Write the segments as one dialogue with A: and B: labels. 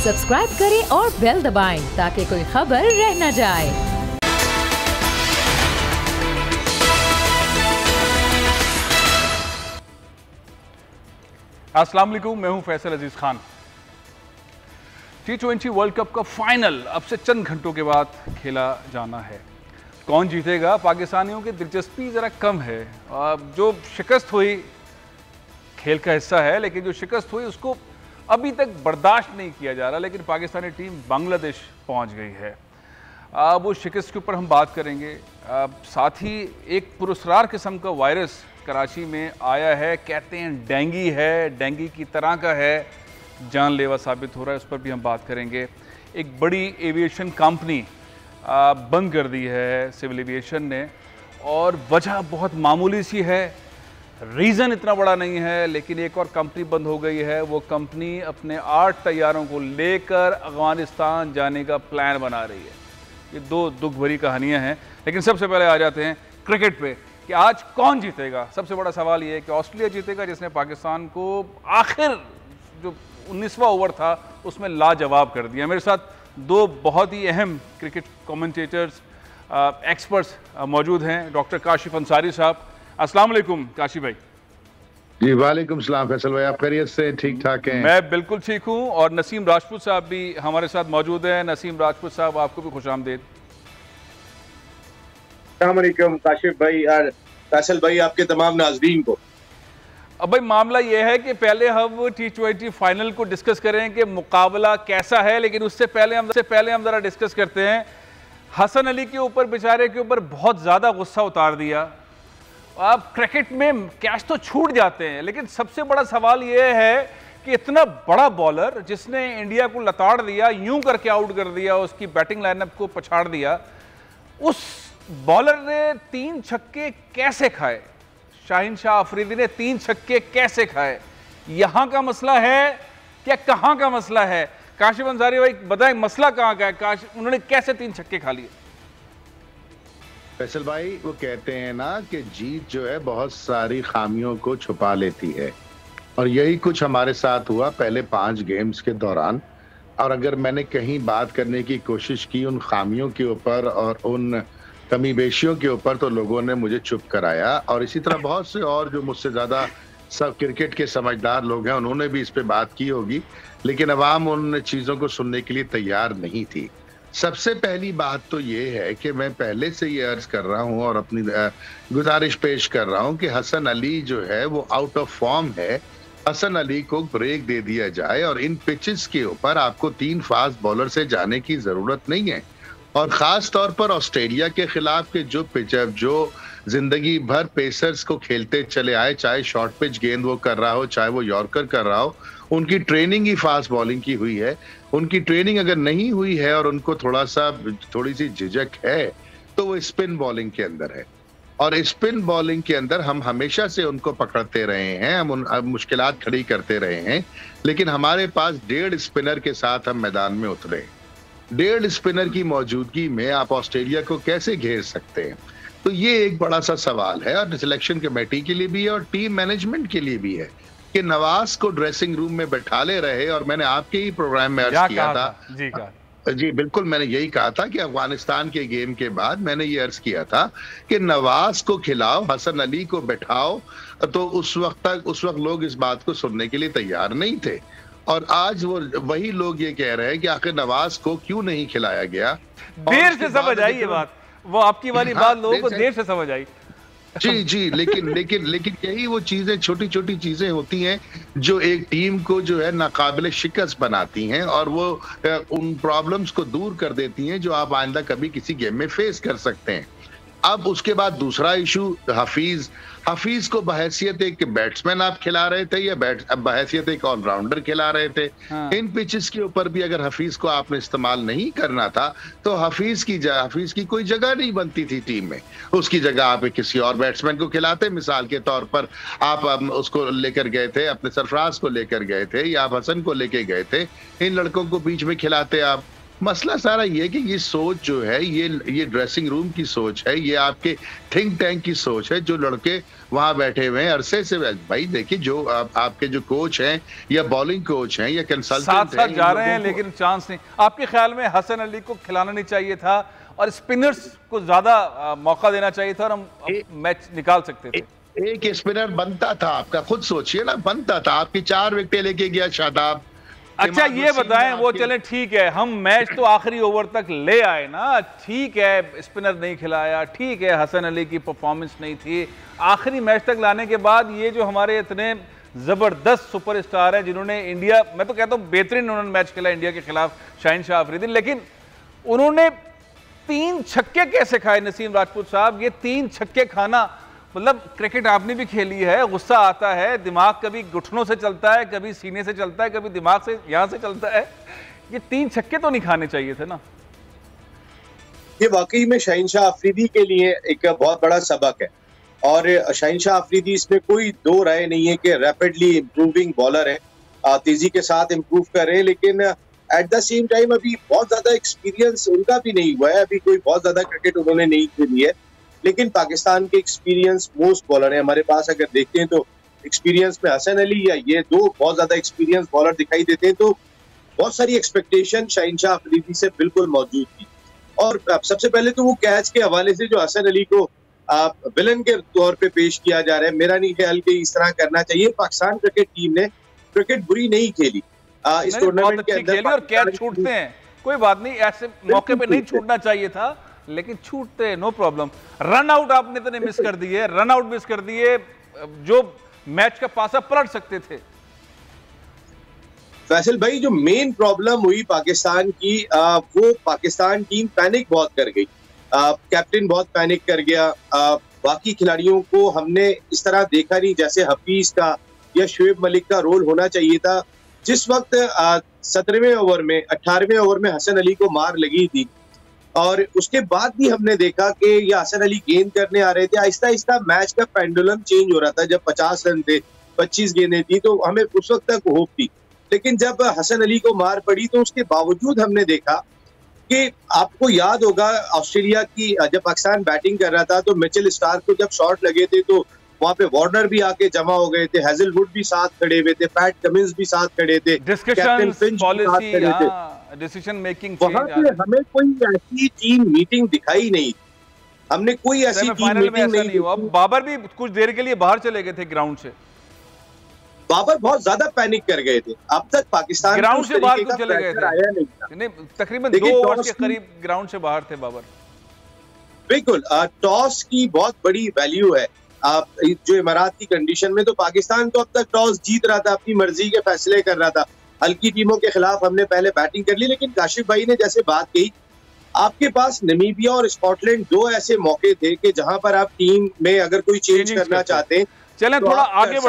A: Subscribe करें और bell दबाएं ताकि कोई खबर रह न जाए।
B: अस्सलाम वालेकुम, मैं हूं फैसल अजीज खान। T20 वर्ल्ड कप का फाइनल अब से चंद घंटों के बाद खेला जाना है। कौन जीतेगा, पाकिस्तानियों की दिलचस्पी ज़रा कम है। जो शिकस्त हुई खेल का हिस्सा है, लेकिन जो शिकस्त हुई उसको अभी तक बर्दाश्त नहीं किया जा रहा। लेकिन पाकिस्तानी टीम बांग्लादेश पहुंच गई है। वो शिकस्त के ऊपर हम बात करेंगे। साथ ही एक पुरस्कार किस्म का वायरस कराची में आया है, कहते हैं डेंगी है, डेंगी की तरह का है, जानलेवा साबित हो रहा है, उस पर भी हम बात करेंगे। एक बड़ी एविएशन कंपनी बंद कर दी है सिविल एविएशन ने, और वजह बहुत मामूली सी है, रीज़न इतना बड़ा नहीं है, लेकिन एक और कंपनी बंद हो गई है। वो कंपनी अपने 8 तैयारों को लेकर अफ़गानिस्तान जाने का प्लान बना रही है। ये दो दुख भरी कहानियाँ हैं। लेकिन सबसे पहले आ जाते हैं क्रिकेट पे कि आज कौन जीतेगा। सबसे बड़ा सवाल ये है कि ऑस्ट्रेलिया जीतेगा, जिसने पाकिस्तान को आखिर जो 19वां ओवर था उसमें लाजवाब कर दिया। मेरे साथ दो बहुत ही अहम क्रिकेट कमेंटेटर्स, एक्सपर्ट्स मौजूद हैं। डॉक्टर काशिफ अंसारी साहब, अस्सलाम वालेकुम। काशिफ भाई।
C: जी वालेकुम सलाम फैसल भाई, आप खैरियत से? ठीक ठाक हैं?
B: मैं बिल्कुल ठीक हूँ। और नसीम राजपूत साहब भी हमारे साथ मौजूद हैं। नसीम राजपूत साहब, आपको भी खुशामदीद।
D: अस्सलाम वालेकुम काशिफ भाई और फैसल भाई, आपके तमाम नाज़रीन को।
B: अब भाई मामला यह है कि पहले हम T20 फाइनल को डिस्कस करें कि मुकाबला कैसा है, लेकिन उससे पहले हम ज़रा डिस्कस करते हैं हसन अली के ऊपर। बेचारे के ऊपर बहुत ज़्यादा गुस्सा उतार दिया। अब क्रिकेट में कैच तो छूट जाते हैं, लेकिन सबसे बड़ा सवाल यह है कि इतना बड़ा बॉलर जिसने इंडिया को लताड़ दिया, यूं करके आउट कर दिया, उसकी बैटिंग लाइनअप को पछाड़ दिया, उस बॉलर ने 3 छक्के कैसे खाए? शाहीन शाह अफरीदी ने 3 छक्के कैसे खाए? यहां का मसला है क्या कहां का मसला है? काशिफ अंसारी भाई बताएं, मसला कहां का है? उन्होंने कैसे 3 छक्के खा लिए?
C: फैसल भाई, वो कहते हैं ना कि जीत जो है बहुत सारी खामियों को छुपा लेती है, और यही कुछ हमारे साथ हुआ पहले 5 गेम्स के दौरान। और अगर मैंने कहीं बात करने की कोशिश की उन खामियों के ऊपर और उन कमी बेशियों के ऊपर, तो लोगों ने मुझे चुप कराया। और इसी तरह बहुत से और जो मुझसे ज़्यादा सब क्रिकेट के समझदार लोग हैं, उन्होंने भी इस पे बात की होगी, लेकिन अवाम उन चीज़ों को सुनने के लिए तैयार नहीं थी। सबसे पहली बात तो ये है कि मैं पहले से ये अर्ज कर रहा हूँ और अपनी गुजारिश पेश कर रहा हूँ कि हसन अली जो है वो आउट ऑफ फॉर्म है। हसन अली को ब्रेक दे दिया जाए, और इन पिचेस के ऊपर आपको 3 फास्ट बॉलर से जाने की जरूरत नहीं है। और खास तौर पर ऑस्ट्रेलिया के खिलाफ के जो पिचअप जो जिंदगी भर पेसर्स को खेलते चले आए, चाहे शॉर्ट पिच गेंद वो कर रहा हो, चाहे वो यॉर्कर कर रहा हो, उनकी ट्रेनिंग ही फास्ट बॉलिंग की हुई है। उनकी ट्रेनिंग अगर नहीं हुई है और उनको थोड़ी सी झिझक है, तो वो स्पिन बॉलिंग के अंदर है। और स्पिन बॉलिंग के अंदर हम हमेशा से उनको पकड़ते रहे हैं, हम मुश्किलात खड़ी करते रहे हैं, लेकिन हमारे पास 1.5 स्पिनर के साथ हम मैदान में उतरे। 1.5 स्पिनर की मौजूदगी में आप ऑस्ट्रेलिया को कैसे घेर सकते हैं? तो ये एक बड़ा सा सवाल है, और सिलेक्शन कमेटी के लिए भी है और टीम मैनेजमेंट के लिए भी है कि नवाज को ड्रेसिंग रूम में बैठा ले रहे। और मैंने आपके ही प्रोग्राम में अर्ज किया था जी बिल्कुल, मैंने यही कहा था कि अफगानिस्तान के गेम के बाद मैंने ये अर्ज किया था कि नवाज को खिलाओ, हसन अली को बैठाओ। तो उस वक्त लोग इस बात को सुनने के लिए तैयार नहीं थे, और आज वही लोग ये कह रहे हैं कि आखिर नवाज को क्यों नहीं खिलाया गया।
B: देर से समझ आई ये बात, वो आपकी वाली बात लोगों को देर से समझ आई।
C: जी लेकिन यही वो चीजें, छोटी छोटी चीजें होती हैं जो एक टीम को जो है नाकाबिले शिकस्त बनाती हैं, और वो उन प्रॉब्लम्स को दूर कर देती हैं जो आप आइंदा कभी किसी गेम में फेस कर सकते हैं। अब उसके बाद दूसरा इशू, हफीज को बहैसियत एक बैट्समैन आप खिला रहे थे या बहैसियत एक ऑलराउंडर खिला रहे थे। हाँ। इन पिचेस के ऊपर भी अगर हफीज को आपने इस्तेमाल नहीं करना था, तो हफीज की कोई जगह नहीं बनती थी टीम में। उसकी जगह आप किसी और बैट्समैन को खिलाते। मिसाल के तौर पर आप उसको लेकर गए थे, अपने सरफराज को लेकर गए थे, या आप हसन को लेकर गए थे, इन लड़कों को बीच में खिलाते आप। मसला सारा ये कि ये सोच जो है, ये ड्रेसिंग रूम की सोच है, ये आपके थिंक टैंक की सोच है। जो लड़के वहां बैठे हुए हैं अरसे से, भाई देखिए, जो आपके जो कोच हैं या बॉलिंग कोच हैं या कंसल्टेंट
B: साथ साथ जा रहे हैं लेकिन चांस नहीं। आपके ख्याल में हसन अली को खिलाना नहीं चाहिए था और स्पिनर्स को ज्यादा मौका देना चाहिए था और हम मैच निकाल सकते थे?
C: एक स्पिनर बनता था आपका, खुद सोचिए ना, बनता था। आपकी 4 विकेटें लेके गया शादाब।
B: अच्छा ये बताएं, वो चलें ठीक है, हम मैच तो आखिरी ओवर तक ले आए ना, ठीक है स्पिनर नहीं खिलाया, ठीक है हसन अली की परफॉर्मेंस नहीं थी, आखिरी मैच तक लाने के बाद ये जो हमारे इतने जबरदस्त सुपरस्टार हैं जिन्होंने इंडिया, मैं तो कहता हूं बेहतरीन उन्होंने मैच खेला इंडिया के खिलाफ, शाहीन शाह अफरीदी, लेकिन उन्होंने 3 छक्के कैसे खाए नसीम राजपूत साहब? ये 3 छक्के खाना, मतलब क्रिकेट आपने भी खेली है, गुस्सा आता है, दिमाग कभी घुटनों से चलता है, कभी सीने से चलता है, कभी दिमाग से यहां से चलता है। ये 3 छक्के तो नहीं खाने चाहिए थे ना।
D: ये वाकई में शाहीन शाह अफरीदी के लिए एक बहुत बड़ा सबक है और शाहीन शाह अफरीदी इसमें कोई दो राय नहीं है कि रैपिडली इम्प्रूविंग बॉलर है, तेजी के साथ इम्प्रूव कर रहे हैं, लेकिन एट द सेम टाइम अभी बहुत ज्यादा एक्सपीरियंस उनका भी नहीं हुआ है, अभी कोई बहुत ज्यादा क्रिकेट उन्होंने नहीं खेली है। लेकिन पाकिस्तान के एक्सपीरियंस मोस्ट बॉलर है हमारे पास, अगर देखते हैं तो एक्सपीरियंस में हसन अली या ये दो बहुत ज्यादा एक्सपीरियंस बॉलर दिखाई देते हैं, तो बहुत सारी एक्सपेक्टेशन शाहीन शाह अफरीदी से बिल्कुल मौजूद थी। और सबसे पहले तो वो कैच के हवाले से जो हसन अली को विलन के तौर पे पेश किया जा रहा है, मेरा नहीं ख्याल कि इस तरह करना चाहिए। पाकिस्तान क्रिकेट टीम ने क्रिकेट बुरी नहीं खेली इस टूर्नामेंट के अंदर,
B: और कैच छूटते हैं, कोई बात नहीं, ऐसे मौके पे नहीं छूटना चाहिए था, लेकिन छूटते नो प्रॉब्लम। रन आउट आपने तो नहीं मिस कर दिए, रन आउट मिस कर दिए जो मैच का पासा पलट सकते थे।
D: फैसल भाई, जो मेन प्रॉब्लम हुई पाकिस्तान की, वो पाकिस्तान टीम पैनिक बहुत कर गई, कैप्टन बहुत पैनिक कर गया, बाकी खिलाड़ियों को हमने इस तरह देखा नहीं जैसे हफीज का या शुएब मलिक का रोल होना चाहिए था। जिस वक्त 17वें ओवर में 18वें ओवर में हसन अली को मार लगी थी और उसके बाद भी हमने देखा कि ये हसन अली गेंद करने आ रहे थे, आहिस्ता आहिस्ता मैच का पेंडुलम चेंज हो रहा था। जब 50 रन थे, 25 गेंदें थी, तो हमें उस वक्त तक होप थी, लेकिन जब हसन अली को मार पड़ी तो उसके बावजूद हमने देखा कि आपको याद होगा ऑस्ट्रेलिया की जब पाकिस्तान बैटिंग कर रहा था तो मिचेल स्टार्क को जब शॉट लगे थे तो वहां पे वार्नर भी आके जमा हो गए थे, हेजलवुड भी साथ खड़े हुए थे, पैट कमिंस भी साथ खड़े थे, captain Finch policy,
B: decision making,
D: वहां पे हमें कोई ऐसी टीम मीटिंग दिखाई नहीं, हमने कोई ऐसी टीम मीटिंग नहीं हुआ।
B: बाबर भी कुछ देर के लिए बाहर चले गए थे ग्राउंड से,
D: बाबर बहुत ज्यादा पैनिक कर गए थे। अब तक पाकिस्तान
B: ग्राउंड से बाहर क्यों चले गए थे?
D: आया नहीं,
B: तकरीबन 2 ओवर के करीब ग्राउंड से बाहर थे बाबर।
D: बिल्कुल, टॉस की बहुत बड़ी वैल्यू है जो इमारात की कंडीशन में, तो पाकिस्तान तो अब तक टॉस जीत रहा था, अपनी मर्जी के फैसले कर रहा था, हल्की टीमों के खिलाफ हमने पहले बैटिंग कर ली। लेकिन काशिफ भाई ने जैसे बात कही, आपके पास नमीबिया और स्कॉटलैंड 2 ऐसे मौके थे कि जहां पर आप टीम में अगर कोई चेंज करना चाहते हैं।
B: चलें थोड़ा आगे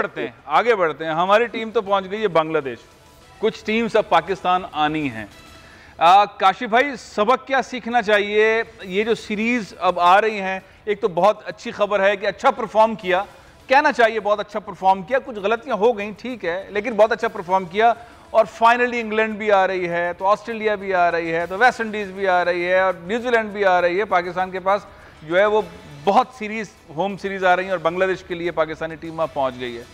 B: बढ़ते हैं, हमारी टीम तो पहुंच गई है बांग्लादेश, कुछ टीम्स अब पाकिस्तान आनी हैं। काशिफ भाई, सबक क्या सीखना चाहिए? ये जो सीरीज अब आ रही हैं, एक तो बहुत अच्छी खबर है कि अच्छा परफॉर्म किया, कहना चाहिए बहुत अच्छा परफॉर्म किया, कुछ गलतियां हो गई ठीक है, लेकिन बहुत अच्छा परफॉर्म किया। और फाइनली इंग्लैंड भी आ रही है, तो ऑस्ट्रेलिया भी आ रही है, तो वेस्ट इंडीज भी आ रही है और न्यूजीलैंड भी आ रही है। पाकिस्तान के पास जो है वो बहुत सीरीज, होम सीरीज आ रही है और बांग्लादेश के लिए पाकिस्तानी टीम वहां पहुंच गई है।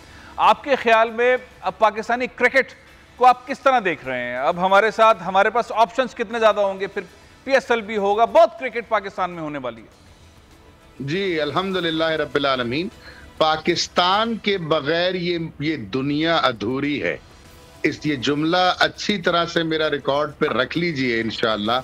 B: आपके ख्याल में अब पाकिस्तानी क्रिकेट को आप किस तरह देख रहे हैं? अब हमारे साथ हमारे पास ऑप्शंस कितने ज्यादा होंगे, फिर PSL भी होगा, बहुत क्रिकेट पाकिस्तान में होने वाली है।
C: जी अल्हम्दुलिल्लाह रब्बिल आलमीन। पाकिस्तान के बगैर ये दुनिया अधूरी है, ये जुमला अच्छी तरह से मेरा रिकॉर्ड पे रख लीजिए इंशाअल्लाह।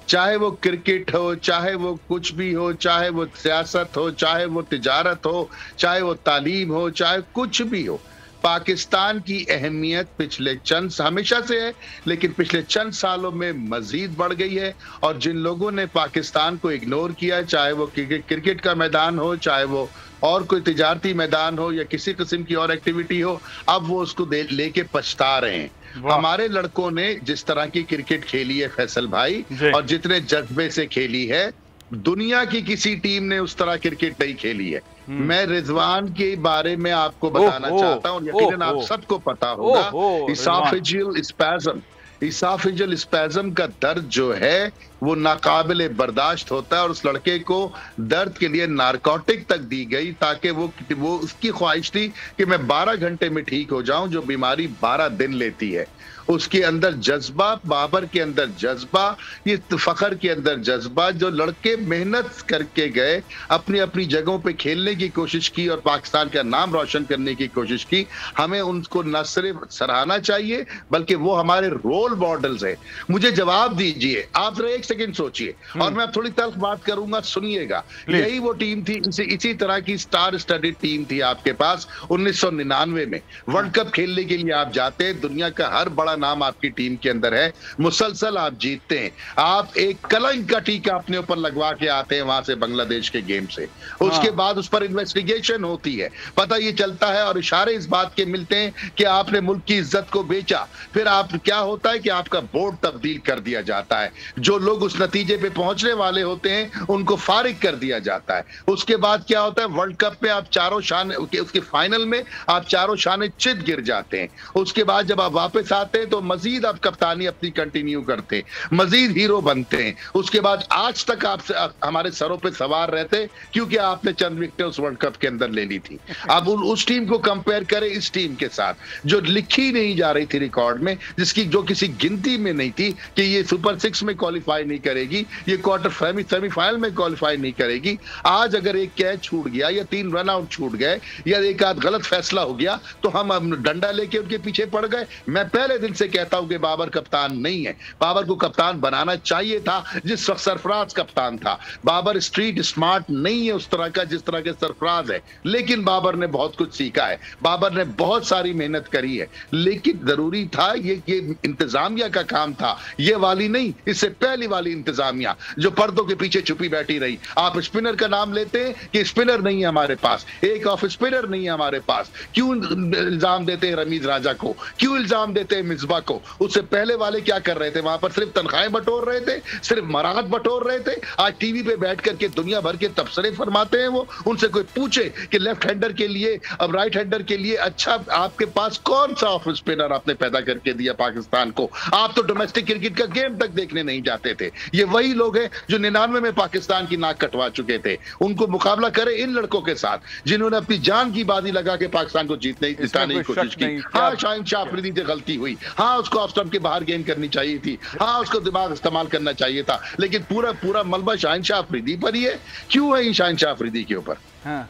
C: चाहे वो क्रिकेट हो, चाहे वो कुछ भी हो, चाहे वो सियासत हो, चाहे वो तिजारत हो, चाहे वो तालीम हो, चाहे कुछ भी हो, पाकिस्तान की अहमियत पिछले चंद हमेशा से है, लेकिन पिछले चंद सालों में मजीद बढ़ गई है। और जिन लोगों ने पाकिस्तान को इग्नोर किया, चाहे वो क्रिकेट का मैदान हो, चाहे वो और कोई तिजारती मैदान हो या किसी किस्म की और एक्टिविटी हो, अब वो उसको लेके पछता रहे हैं। हमारे लड़कों ने जिस तरह की क्रिकेट खेली है फैसल भाई, और जितने जज्बे से खेली है, दुनिया की किसी टीम ने उस तरह क्रिकेट नहीं खेली है। मैं रिजवान के बारे में आपको बताना चाहता हूं, यकीनन आप सबको पता होगा, इसोफेजियल स्पैज़म, इसोफेजियल स्पैज़म का दर्द जो है वो नाकाबिले बर्दाश्त होता है और उस लड़के को दर्द के लिए नारकोटिक तक दी गई ताकि वो उसकी ख्वाहिश थी कि मैं 12 घंटे में ठीक हो जाऊं, जो बीमारी 12 दिन लेती है। उसके अंदर जज्बा, बाबर के अंदर जज्बा, ये फखर के अंदर जज्बा, जो लड़के मेहनत करके गए, अपनी अपनी जगहों पे खेलने की कोशिश की और पाकिस्तान का नाम रोशन करने की कोशिश की, हमें उनको न सिर्फ सराहना चाहिए बल्कि वो हमारे रोल मॉडल्स हैं। मुझे जवाब दीजिए, आप जरा एक सेकंड सोचिए और मैं थोड़ी तल्ख बात करूंगा, सुनिएगा। यही वो टीम थी, इसी तरह की स्टार स्टडीड टीम थी आपके पास 1999 में। वर्ल्ड कप खेलने के लिए आप जाते हैं, दुनिया का हर बड़ा नाम आपकी टीम के अंदर है, मुसलसल आप जीतते हैं, आप एक कलंक का टीका अपने ऊपर लगवा के आते हैं वहां से बांग्लादेश के गेम से। उसके बाद उस पर इन्वेस्टिगेशन होती है, पता ये चलता है और इशारे इस बात के मिलते हैं कि आपने मुल्क की इज्जत को बेचा। फिर आप क्या होता है कि आपका बोर्ड तब्दील कर दिया जाता है, जो लोग उस नतीजे पे पहुंचने वाले होते हैं उनको फारिग कर दिया जाता है। उसके बाद क्या होता है, वर्ल्ड कप में आप चारों शान, उसके फाइनल में आप चारों शाने चित गिर जाते हैं। उसके बाद जब आप वापस आते हैं तो मजीद आप कप्तानी अपनी कंटिन्यू करते हैं, मजीद हीरो बनते हैं। उसके बाद आज तक आप हमारे सरों पे सवार रहते क्योंकि आपने चंद विकेटें उस वर्ल्ड कप के अंदर ले ली थी। अब उस टीम को कंपेयर करें इस टीम के साथ जो लिखी नहीं जा रही थी रिकॉर्ड में, जिसकी जो किसी गिनती में नहीं थी कि ये सुपर 6 में क्वालिफाई नहीं करेगी, ये क्वार्टर सेमीफाइनल में क्वालिफाई नहीं करेगी। आज अगर एक कैच छूट गया या 3 रन आउट छूट गए या एक आध गलत फैसला हो गया तो हम डंडा लेके उनके पीछे पड़ गए। मैं पहले दिन से कहता हूं कि बाबर कप्तान नहीं है, बाबर को कप्तान बनाना चाहिए था जिस वक्त सरफराज कप्तान था। बाबर स्ट्रीट स्मार्ट नहीं है उस तरह का जिस तरह के सरफराज है, लेकिन बाबर ने बहुत कुछ सीखा है, बाबर ने बहुत सारी मेहनत करी है। लेकिन जरूरी था ये इंतजामिया का काम था, ये वाली नहीं, इससे पहली वाली इंतजामिया जो पर्दों के पीछे छुपी बैठी रही। आप स्पिनर का नाम लेते हैं कि स्पिनर नहीं है हमारे पास, एक ऑफ स्पिनर नहीं है हमारे पास, क्यों इल्जाम देते हैं रमीज राजा को, क्यों इल्जाम देते हैं मिसबा को? उससे पहले वाले क्या कर रहे थे? वहां पर सिर्फ तनख्वाहें बटोर रहे थे, सिर्फ मराहत बटोर रहे थे। आज टीवी पे बैठ करके दुनिया भर के तबसरे फरमाते हैं वो। उनसे कोई पूछे कि लेफ्ट हैंडर के लिए, अब राइट हैंडर के लिए अच्छा आपके पास कौन सा ऑफ स्पिनर आपने पैदा करके दिया पाकिस्तान को? आप तो डोमेस्टिक क्रिकेट का गेम तक देखने नहीं जाते थे। ये वही लोग हैं जो 99 में पाकिस्तान की नाक कटवा चुके थे। उनको मुकाबला करें इन लड़कों के साथ जिन्होंने अपनी जान की बाजी लगा के पाकिस्तान को जिताने की कोशिश की। हाँ, शाहिन शाह अफरीदी से गलती हुई, हाँ उसको ऑफ स्टंप के बाहर गेंद करनी चाहिए थी, हाँ उसको दिमाग इस्तेमाल करना चाहिए था, लेकिन पूरा मलबा शाहिन शाह अफरीदी पर ही है। क्यों है शाहिन शाह अफरीदी के ऊपर?
B: हाँ।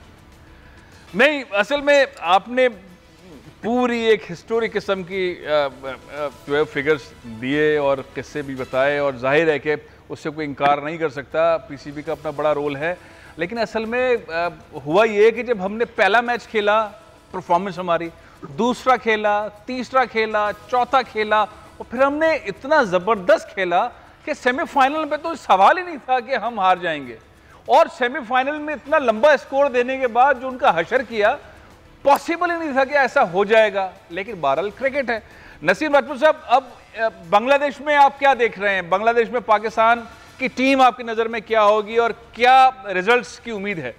B: नहीं, असल में आपने पूरी एक हिस्टोरिक किस्म की जो है फिगर्स दिए और किस्से भी बताए और जाहिर है कि उससे कोई इनकार नहीं कर सकता, पीसीबी का अपना बड़ा रोल है। लेकिन असल में हुआ ये कि जब हमने पहला मैच खेला, परफॉर्मेंस हमारी, दूसरा खेला, तीसरा खेला, चौथा खेला और फिर हमने इतना ज़बरदस्त खेला कि सेमीफाइनल में तो सवाल ही नहीं था कि हम हार जाएंगे। और सेमीफाइनल में इतना लंबा स्कोर देने के बाद जो उनका हशर किया, पॉसिबल ही नहीं था कि ऐसा हो जाएगा। लेकिन बहरहाल क्रिकेट है। नसीम राजपूत साहब, अब बांग्लादेश में आप क्या देख रहे हैं? बांग्लादेश में पाकिस्तान की टीम आपकी नज़र में क्या होगी और क्या रिजल्ट्स की उम्मीद है?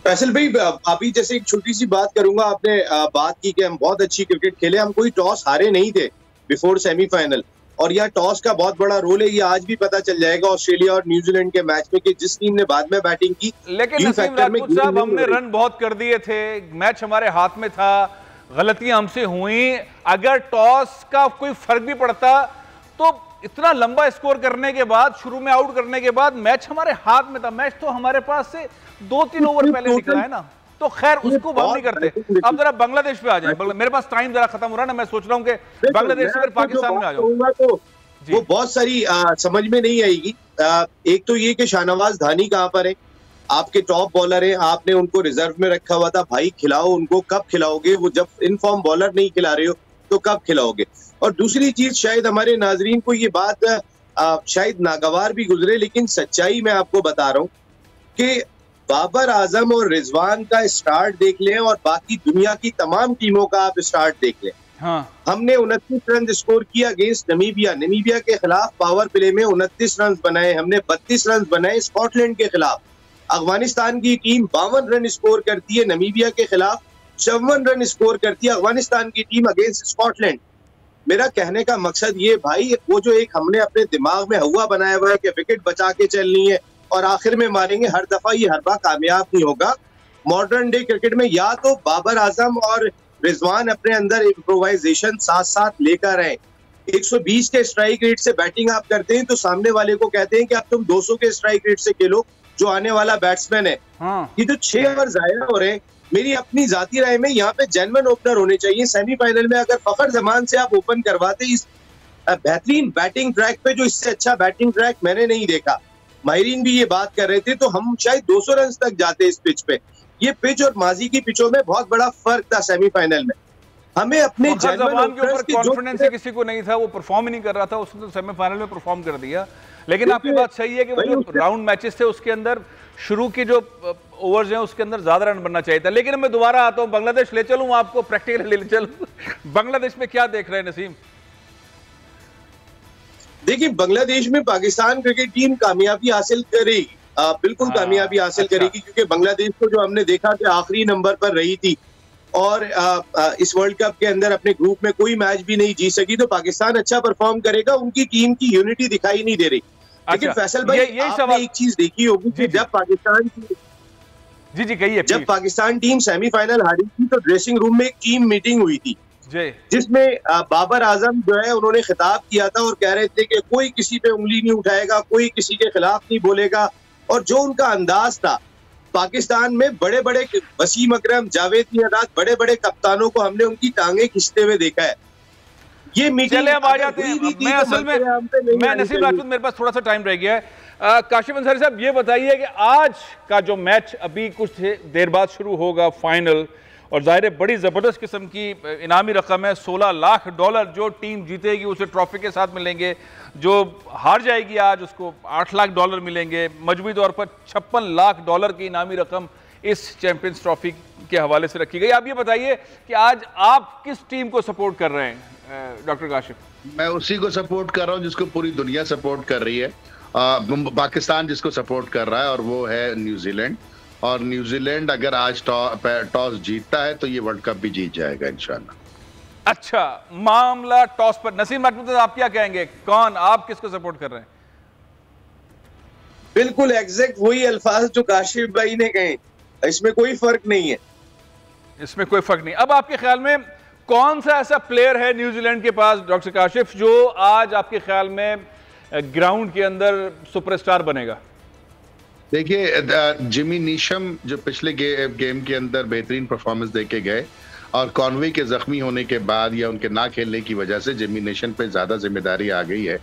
D: फैसल भाई, अभी जैसे एक छोटी सी बात करूंगा, आपने बात की कि हम बहुत अच्छी क्रिकेट खेले, हम कोई टॉस हारे नहीं थे बिफोर सेमीफाइनल, और यहाँ टॉस का बहुत बड़ा रोल है। ये आज भी पता चल जाएगा ऑस्ट्रेलिया और न्यूजीलैंड के मैच में कि जिस टीम ने बाद में बैटिंग की।
B: लेकिन नसीम राजपूत साहब, हमने रन बहुत कर दिए थे, मैच हमारे हाथ में था, गलतियां हमसे हुई। अगर टॉस का कोई फर्क भी पड़ता तो इतना लंबा स्कोर करने के बाद, शुरू में आउट करने के बाद, मैच हमारे हाथ में था। मैच तो हमारे पास से 2-3 ओवर पहले निकला है ना, तो खैर उसको हम नहीं करते। अब जरा बांग्लादेश पे आ जाए, मेरे पास टाइम जरा खत्म हो रहा है ना, मैं सोच रहा हूँ कि बांग्लादेश से फिर पाकिस्तान में आ जाऊँ।
D: तो वो बहुत सारी समझ में नहीं आएगी। एक तो ये कि शाहनवाज धानी कहाँ पर है, आपके टॉप बॉलर हैं, आपने उनको रिजर्व में रखा हुआ था, भाई खिलाओ उनको। कब खिलाओगे? वो जब इन फॉर्म बॉलर नहीं खिला रहे हो तो कब खिलाओगे? और दूसरी चीज, शायद हमारे नाजरीन को ये बात शायद नागवार भी गुजरे, लेकिन सच्चाई मैं आपको बता रहा हूँ कि बाबर आजम और रिजवान का स्टार्ट देख लें और बाकी दुनिया की तमाम टीमों का आप स्टार्ट देख लें।
B: हाँ।
D: हमने 29 रन स्कोर किया अगेंस्ट नमीबिया के खिलाफ, पावर प्ले में 29 रन बनाए हमने, 32 रन बनाए स्कॉटलैंड के खिलाफ। अफगानिस्तान की टीम 52 रन स्कोर करती है नमीबिया के खिलाफ, 54 रन स्कोर करती है अफगानिस्तान की टीम अगेंस्ट स्कॉटलैंड। मेरा कहने का मकसद ये भाई, वो जो एक हमने अपने दिमाग में हवा बनाया हुआ है कि विकेट बचा के चलनी है और आखिर में मारेंगे, हर दफा ये हर बार कामयाब नहीं होगा। मॉडर्न डे क्रिकेट में या तो बाबर आजम और रिजवान अपने अंदर इम्प्रोवाइजेशन साथ साथ लेकर आए। 120 के स्ट्राइक रेट से बैटिंग आप करते हैं तो सामने वाले को कहते हैं कि अब तुम 200 के स्ट्राइक रेट से खेलो, जो आने वाला बैट्समैन है। ये जो 6 ओवर जाया हो रहे हैं, मेरी अपनी जाती राय में यहाँ पे जेन्युइन ओपनर होने चाहिए। सेमीफाइनल में अगर फखर जमान से आप ओपन करवाते इस बेहतरीन बैटिंग ट्रैक पे, जो इससे अच्छा बैटिंग ट्रैक मैंने नहीं देखा, माहिरीन भी ये बात कर रहे थे, तो हम शायद 200 रन तक जाते इस पिच पे। ये पिच और माजी की पिचों में बहुत बड़ा फर्क था सेमीफाइनल में। हमें अपने
B: जमान के ऊपर कॉन्फिडेंस किसी को नहीं था, वो परफॉर्म ही नहीं कर रहा था, उसने तो सेमीफाइनल में परफॉर्म कर दिया। लेकिन आपकी बात सही है कि वो जो राउंड मैचेस थे उसके अंदर शुरू के जो ओवर्स हैं उसके अंदर ज्यादा रन बनना चाहिए था। लेकिन मैं दोबारा आता हूं, बांग्लादेश ले चलूं आपको, प्रैक्टिकल ले चलूं। बांग्लादेश में क्या देख रहे हैं नसीम?
D: देखिए, बांग्लादेश में पाकिस्तान क्रिकेट टीम कामयाबी हासिल करेगी, बिल्कुल कामयाबी हासिल करेगी, क्योंकि बांग्लादेश को जो हमने देखा कि आखिरी नंबर पर रही थी और इस वर्ल्ड कप के अंदर अपने ग्रुप में कोई मैच भी नहीं जीत सकी, तो पाकिस्तान अच्छा परफॉर्म करेगा। उनकी टीम की यूनिटी दिखाई नहीं दे रही। लेकिन फैसल भाई, आपने एक चीज देखी होगी कि जब पाकिस्तान
B: कहिए,
D: जब पाकिस्तान टीम सेमीफाइनल हारी थी तो ड्रेसिंग रूम में एक टीम मीटिंग हुई थी, जिसमें बाबर आजम जो है उन्होंने खिताब किया था और कह रहे थे कि कोई किसी पे उंगली नहीं उठाएगा, कोई किसी के खिलाफ नहीं बोलेगा। और जो उनका अंदाज था, पाकिस्तान में बड़े बड़े वसीम अकरम, जावेद मियांदाद, बड़े बड़े कप्तानों को हमने उनकी टांगे खींचते हुए देखा है। ये मीटिंग
B: चले अब आ जाते हैं। मैं असल में नसीम राजपूत, मेरे पास थोड़ा सा टाइम रह गया है। काशिफ अंसारी साहब, ये बताइए कि आज का जो मैच अभी कुछ देर बाद शुरू होगा, फाइनल, और जाहिर है बड़ी ज़बरदस्त किस्म की इनामी रकम है, $16 लाख। जो टीम जीतेगी उसे ट्रॉफी के साथ मिलेंगे, जो हार जाएगी आज उसको $8 लाख मिलेंगे। मजबूरी तौर पर $56 लाख की इनामी रकम इस चैंपियंस ट्रॉफी के हवाले से रखी गई। आप ये बताइए कि आज आप किस टीम को सपोर्ट कर रहे हैं डॉक्टर काशिफ?
C: मैं उसी को सपोर्ट कर रहा हूँ जिसको पूरी दुनिया सपोर्ट कर रही है। पाकिस्तान जिसको सपोर्ट कर रहा है, और वो है न्यूजीलैंड। और न्यूजीलैंड अगर आज टॉस जीतता है तो ये वर्ल्ड कप भी जीत जाएगा इंशाल्लाह।
B: अच्छा, मामला टॉस पर। नसीम राजपूत, आप क्या कहेंगे? कौन, आप किसको सपोर्ट कर रहे हैं?
D: बिल्कुल एग्जैक्ट वही अल्फाज जो काशिफ भाई ने कहे, इसमें कोई फर्क नहीं है।
B: इसमें कोई फर्क नहीं। अब आपके ख्याल में कौन सा ऐसा प्लेयर है न्यूजीलैंड के पास डॉक्टर काशिफ, जो आज आपके ख्याल में ग्राउंड के अंदर सुपरस्टार बनेगा?
C: देखिए, जिमी नीशम जो पिछले गेम के अंदर बेहतरीन परफॉर्मेंस देके गए, और कॉनवे के जख्मी होने के बाद या उनके ना खेलने की वजह से जिमी नेशन पे ज्यादा जिम्मेदारी आ गई है।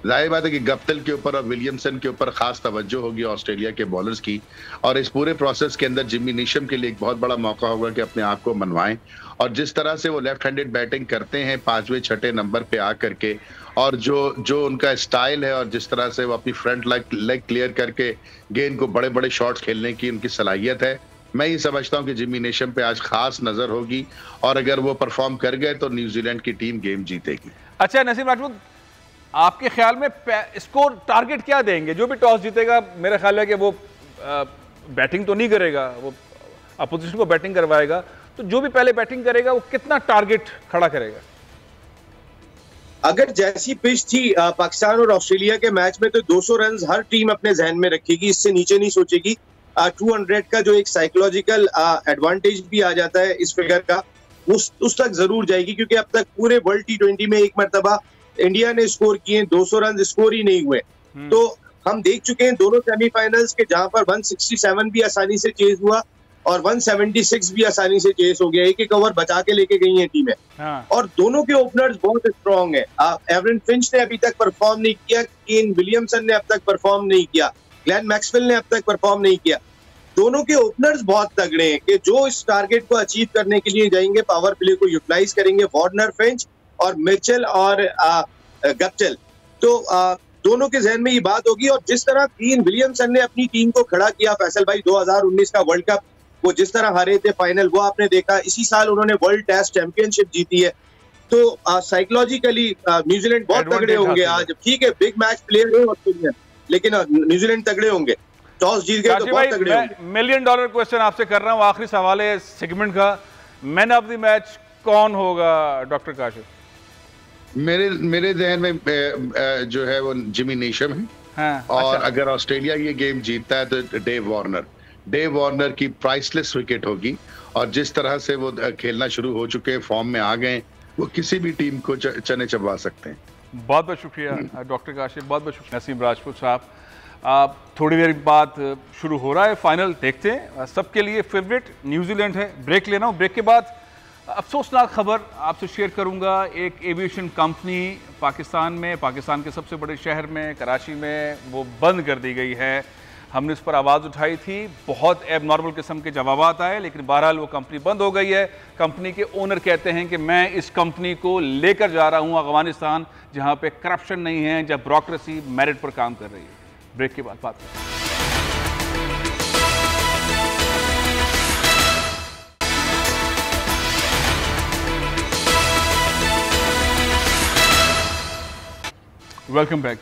C: जाहिर बात है कि गप्टिल के ऊपर और विलियमसन के ऊपर खास तवज्जो होगी ऑस्ट्रेलिया के बॉलर्स की, और इस पूरे प्रोसेस के अंदर जिमी नीशम के लिए एक बहुत बड़ा मौका होगा कि अपने आप को मनवाएं। और जिस तरह से वो लेफ्ट हैंडेड बैटिंग करते हैं 5वें 6ठे नंबर पे आकर के, और जो उनका स्टाइल है, और जिस तरह से वो अपनी फ्रंट लेग क्लियर करके गेंद को बड़े बड़े शॉट्स खेलने की उनकी सलाहियत है, मैं ये समझता हूं कि जिमी नेशम पे आज खास नजर होगी, और अगर वो परफॉर्म कर गए तो न्यूजीलैंड की टीम गेम जीतेगी।
B: अच्छा नसीम राजपूत, आपके ख्याल में स्कोर टारगेट क्या देंगे? जो भी टॉस जीतेगा, मेरा ख्याल है कि वो बैटिंग तो नहीं करेगा, वो अपोजिशन को बैटिंग करवाएगा, तो जो भी पहले बैटिंग करेगा वो कितना टारगेट खड़ा करेगा?
D: अगर जैसी पिच थी पाकिस्तान और ऑस्ट्रेलिया के मैच में, तो 200 रन हर टीम अपने जहन में रखेगी, इससे नीचे नहीं सोचेगी। 200 का जो एक साइकोलॉजिकल एडवांटेज भी आ जाता है इस फिगर का, उस तक जरूर जाएगी, क्योंकि अब तक पूरे वर्ल्ड T20 में एक मरतबा इंडिया ने स्कोर किए, 200 रन स्कोर ही नहीं हुए। तो हम देख चुके हैं दोनों सेमीफाइनल्स के, जहां पर 167 भी आसानी से चेज हुआ और 176 भी आसानी से चेस हो गया। एक ओवर बचा के लेके गई हैं टीमें। और दोनों के ओपनर्स बहुत स्ट्रॉन्ग है। एवरन फिंच ने अभी तक परफॉर्म नहीं किया, केन विलियमसन ने अब तक परफॉर्म नहीं किया, ग्लेन मैक्सवेल ने अब तक परफॉर्म नहीं किया। दोनों के ओपनर्स बहुत तगड़े हैं कि जो इस टारगेट को अचीव करने के लिए जाएंगे, पावर प्ले को यूटिलाइज करेंगे, वार्नर, फिंच और मिचेल और गप्टिल। तो दोनों के जहन में ये बात होगी। और जिस तरह केन विलियमसन ने अपनी टीम को खड़ा किया, फैसल भाई 2019 का वर्ल्ड कप वो जिस तरह हारे थे फाइनल, वो आपने देखा। इसी साल उन्होंने वर्ल्ड टेस्ट चैंपियनशिप जीती है। तो साइकोलॉजिकली न्यूजीलैंड बहुत तगड़े होंगे आज। ठीक है, बिग मैच प्लेयर है ऑस्ट्रेलिया, लेकिन न्यूजीलैंड तगड़े होंगे। टॉस जीत गए तो बहुत तगड़े होंगे।
B: $1 मिलियन क्वेश्चन आपसे कर रहा हूँ, आखिरी सवाल है सेगमेंट का। मैन ऑफ द मैच कौन होगा डॉक्टर काशिफ?
C: मेरे जहन में जो है वो जिमी नेशम है।
B: हाँ,
C: और
B: अच्छा।
C: अगर ऑस्ट्रेलिया ये गेम जीतता है तो डेव वार्नर की प्राइसलेस विकेट होगी। और जिस तरह से वो खेलना शुरू हो चुके हैं, फॉर्म में आ गए, वो किसी भी टीम को चने चबा सकते हैं।
B: बहुत बहुत शुक्रिया डॉक्टर काशिफ, बहुत बहुत शुक्रिया नसीम राजपूत साहब। थोड़ी देर बाद शुरू हो रहा है फाइनल, देखते हैं। सबके लिए फेवरेट न्यूजीलैंड है। ब्रेक लेना हो, ब्रेक के बाद अफसोसनाक खबर आपसे शेयर करूंगा। एक एविएशन कंपनी पाकिस्तान के सबसे बड़े शहर में कराची में वो बंद कर दी गई है। हमने इस पर आवाज़ उठाई थी, बहुत एबनॉर्मल किस्म के जवाब आए, लेकिन बहरहाल वो कंपनी बंद हो गई है। कंपनी के ओनर कहते हैं कि मैं इस कंपनी को लेकर जा रहा हूं अफगानिस्तान, जहां पे करप्शन नहीं है, जब ब्यूरोक्रेसी मेरिट पर काम कर रही है। ब्रेक के बाद बात करें। Welcome back.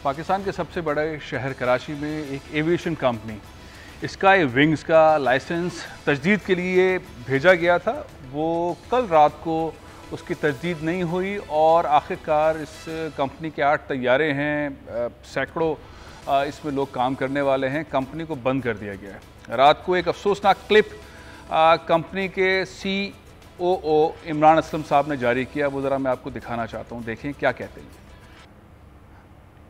B: पाकिस्तान के सबसे बड़े शहर कराची में एक एविएशन कंपनी स्काई विंग्स का लाइसेंस तजदीद के लिए भेजा गया था। वो कल रात को उसकी तजदीद नहीं हुई और आखिरकार इस कंपनी के 8 तैयारे हैं, सैकड़ों इसमें लोग काम करने वाले हैं। कंपनी को बंद कर दिया गया है। रात को एक अफसोसनाक क्लिप कंपनी के COO इमरान असलम साहब ने जारी किया, वो ज़रा मैं आपको दिखाना चाहता हूँ। देखें क्या कहते हैं।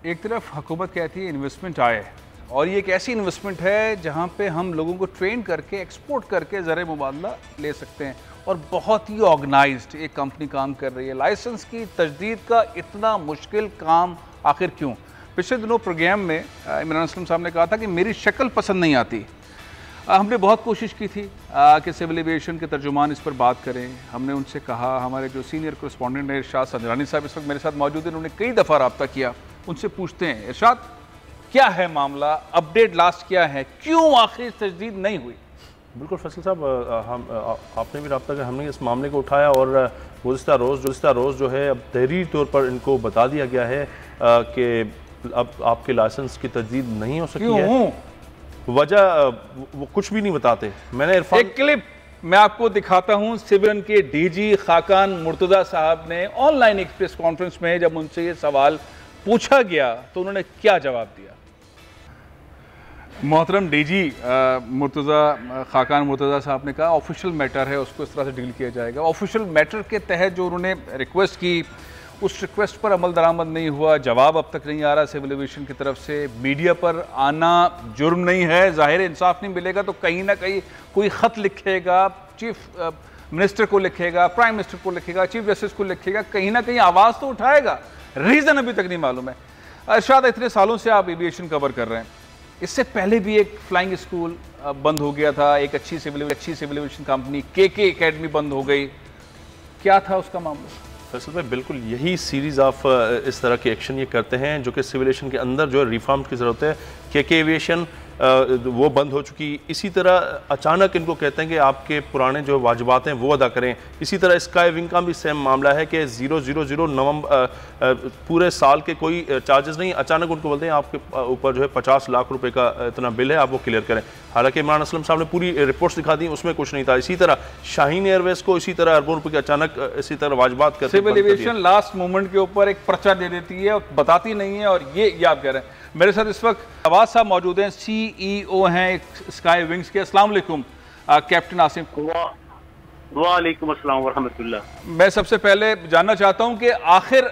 B: एक तरफ हुकूमत कहती है इन्वेस्टमेंट आए, और ये एक ऐसी इन्वेस्टमेंट है जहाँ पे हम लोगों को ट्रेन करके एक्सपोर्ट करके ज़र मुबादला ले सकते हैं, और बहुत ही ऑर्गेनाइज्ड एक कंपनी काम कर रही है। लाइसेंस की तजदीद का इतना मुश्किल काम आखिर क्यों? पिछले दिनों प्रोग्राम में इमरान असलम साहब ने कहा था कि मेरी शक्ल पसंद नहीं आती। हमने बहुत कोशिश की थी कि सिविल एविएशन के तर्जुमान इस पर बात करें। हमने उनसे कहा, हमारे जो सीनियर कोरेस्पोंडेंट है इरशाद संजरानी साहब इस वक्त मेरे साथ मौजूद हैं, उन्होंने कई दफ़ा रब्ता किया। उनसे पूछते हैं, इरशाद क्या है मामला, अपडेट लास्ट क्या है, क्यों आखिर तजदीद नहीं हुई?
E: बिल्कुल फैसल साहब, आपने भी रब्ता किया, हमने इस मामले को उठाया और गुज़िश्ता रोज़ जो है अब तहरीरी तौर पर इनको बता दिया गया है कि अब आपके लाइसेंस की तजदीद नहीं हो सकती है। वजह वो कुछ भी नहीं बताते। मैंने
B: एक क्लिप मैं आपको दिखाता हूं। सिविल के DG खाकान मुर्तज़ा साहब ने ऑनलाइन एक प्रेस कॉन्फ्रेंस में जब उनसे ये सवाल पूछा गया तो उन्होंने क्या जवाब दिया। मोहतरम DG खाकान मुर्तज़ा साहब ने कहा ऑफिशियल मैटर है, उसको इस तरह से डील किया जाएगा। ऑफिशियल मैटर के तहत जो उन्होंने रिक्वेस्ट की, उस रिक्वेस्ट पर अमल दरामद नहीं हुआ। जवाब अब तक नहीं आ रहा सिविल एविएशन की तरफ से। मीडिया पर आना जुर्म नहीं है, ज़ाहिर इंसाफ नहीं मिलेगा तो कहीं ना कहीं कोई ख़त लिखेगा, चीफ मिनिस्टर को लिखेगा, प्राइम मिनिस्टर को लिखेगा, चीफ जस्टिस को लिखेगा, कहीं ना कहीं आवाज़ तो उठाएगा। रीज़न अभी तक नहीं मालूम है। अरशाद, इतने सालों से आप एविएशन कवर कर रहे हैं, इससे पहले भी एक फ्लाइंग स्कूल बंद हो गया था, एक अच्छी civil aviation company KK academy बंद हो गई, क्या था उसका मामला?
E: फैसल भाई, बिल्कुल यही सीरीज़ ऑफ इस तरह के एक्शन ये करते हैं जो कि सिविल एविएशन के अंदर जो है रिफॉर्म की ज़रूरत है। KK एविएशन वो बंद हो चुकी। इसी तरह अचानक इनको कहते हैं कि आपके पुराने जो वाजिबात हैं वो अदा करें। इसी तरह स्काई विंग का भी सेम मामला है कि 000 नवंबर पूरे साल के कोई चार्जेस नहीं, अचानक उनको बोलते हैं आपके ऊपर जो है 50 लाख रुपए का इतना बिल है, आप वो क्लियर करें। हालांकि इमरान असलम साहब ने पूरी रिपोर्ट्स दिखा दी, उसमें कुछ नहीं था। इसी तरह शाहीन एयरवेज को इसी तरह अरबों रुपये के अचानक इसी तरह वाजिबात करते
B: सिविल एविएशन लास्ट मोमेंट के ऊपर एक पर्चा दे देती है और बताती नहीं है, और ये याद कर रहे हैं। मेरे साथ इस वक्त नवाज साहब मौजूद हैं, CEO हैं स्काई विंग्स के। अस्सलाम वालेकुम कैप्टन आसिम।
F: वालेकुम अस्सलाम व रहमतुल्लाह।
B: मैं सबसे पहले जानना चाहता हूं कि आखिर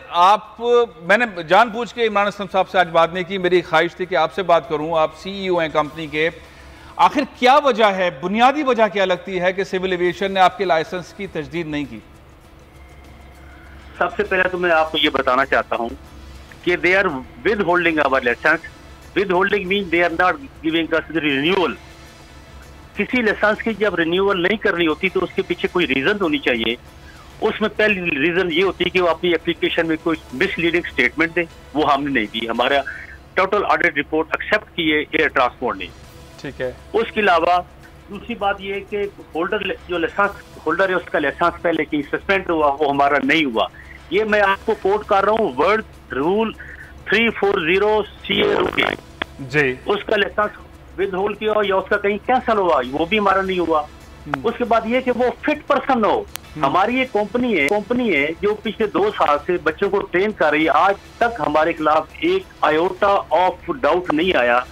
B: मैंने जानबूझ के इमरान असलम साहब से आज बात नहीं की, मेरी ख्वाहिश थी कि आपसे बात करूं। आप CEO हैं कंपनी के, आखिर क्या वजह है, बुनियादी वजह क्या लगती है कि सिविल एविएशन ने आपके लाइसेंस की तजदीद नहीं की?
F: सबसे पहले तो मैं आपको ये बताना चाहता हूँ कि they are withholding our licence. Withholding mean they are not giving us the renewal. किसी लाइसेंस की जब रिन्यूअल नहीं करनी होती तो उसके पीछे कोई रीजन होनी चाहिए। उसमें पहली रीजन ये होती है कि वो अपनी एप्लीकेशन में कोई मिसलीडिंग स्टेटमेंट दे, वो हमने नहीं दी। हमारा टोटल ऑडिट रिपोर्ट एक्सेप्ट की है एयर ट्रांसपोर्ट ने।
B: ठीक है।
F: उसके अलावा दूसरी बात ये है कि होल्डर जो लाइसेंस होल्डर है उसका लाइसेंस पहले की सस्पेंड हुआ, वो हमारा नहीं हुआ। ये मैं आपको कोट कर रहा हूँ, वर्ल्ड रूल 340 CA जी। उसका लाइसेंस विद होल्ड किया या उसका कहीं कैंसिल हुआ, वो भी हमारा नहीं हुआ। उसके बाद ये कि वो फिट पर्सन हो। हमारी एक कंपनी है जो पिछले 2 साल से बच्चों को ट्रेन कर रही है। आज तक हमारे खिलाफ एक आयोटा ऑफ डाउट नहीं आया,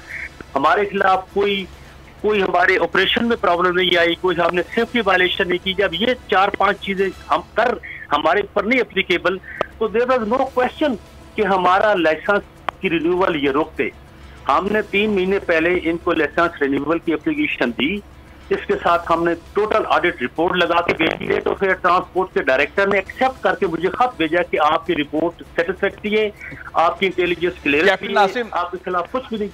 F: हमारे खिलाफ कोई हमारे ऑपरेशन में प्रॉब्लम नहीं आई, कोई हमने सेफ्टी वायलेशन नहीं की। जब ये 4-5 चीजें हमारे पर नहीं एप्लीकेबल, तो देयर वाज नो क्वेश्चन कि हमारा लाइसेंस की रिन्यूअल ये रोकते। हमने 3 महीने पहले इनको लाइसेंस रिन्यूअल की एप्लीकेशन दी, इसके साथ हमने टोटल ऑडिट रिपोर्ट लगा के भेजी है। तो फिर ट्रांसपोर्ट के डायरेक्टर ने एक्सेप्ट करके मुझे खत भेजा कि आपकी रिपोर्ट सेटिस्फैक्टरी है, आपकी इंटेलिजेंस क्लियर है, आपके खिलाफ कुछ भी नहीं।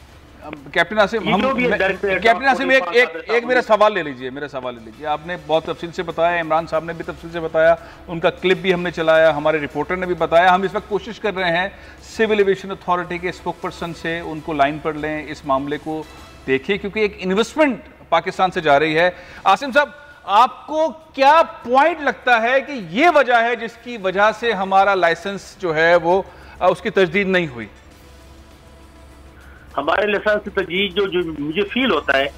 B: कैप्टन नासिम, कैप्टन नासिम एक मेरा सवाल ले लीजिए। आपने बहुत तफसील से बताया, इमरान साहब ने भी तफसील से बताया, उनका क्लिप भी हमने चलाया, हमारे रिपोर्टर ने भी बताया। हम इस वक्त कोशिश कर रहे हैं सिविल एविएशन अथॉरिटी के स्पोक पर्सन से उनको लाइन पर लें, इस मामले को देखें, क्योंकि एक इन्वेस्टमेंट पाकिस्तान से जा रही है। आसिम साहब, आपको क्या पॉइंट लगता है कि ये वजह है जिसकी वजह से हमारा लाइसेंस जो है वो उसकी तजदीद नहीं हुई?
F: हमारे लाइसेंस की तजदीद जो मुझे फील होता है,